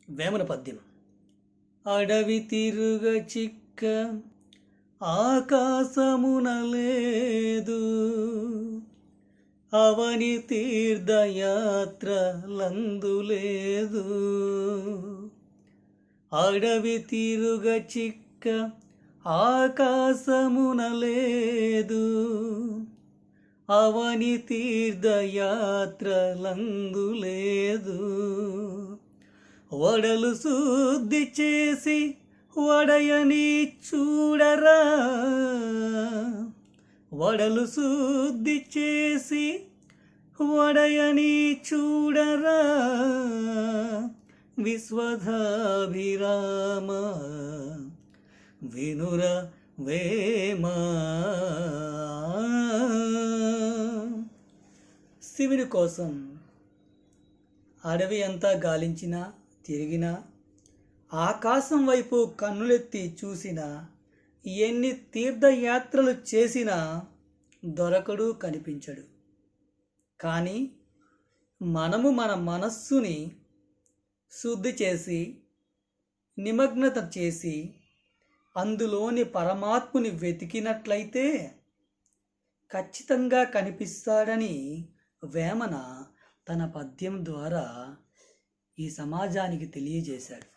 వేమన పద్యం. అడవి తిరుగ చిక్క ఆకాశమున లేదు, అవని తీర్థయాత్రలందు లేదు. అడవి తిరుగ చిక్క ఆకాశమున లేదు, అవని తీర్థయాత్రలందు లేదు. వడలు శుద్ధి చేసి వడయని చూడరా, వడలు శుద్ధి చేసి వడయని చూడరా. విశ్వధాభిరామ వినుర వేమ. శివుని కోసం అడవి అంతా గాలించినా తిరిగినా, ఆకాశం వైపు కన్నులెత్తి చూసినా, ఎన్ని తీర్థయాత్రలు చేసినా దొరకడు, కనిపించడు. కానీ మనము మన మనస్సుని శుద్ధి చేసి నిమగ్నత చేసి అందులోని పరమాత్ముని వెతికినట్లయితే ఖచ్చితంగా కనిపిస్తాడని వేమన తన పద్యం ద్వారా ఈ సమాజానికి తెలియజేశాడు.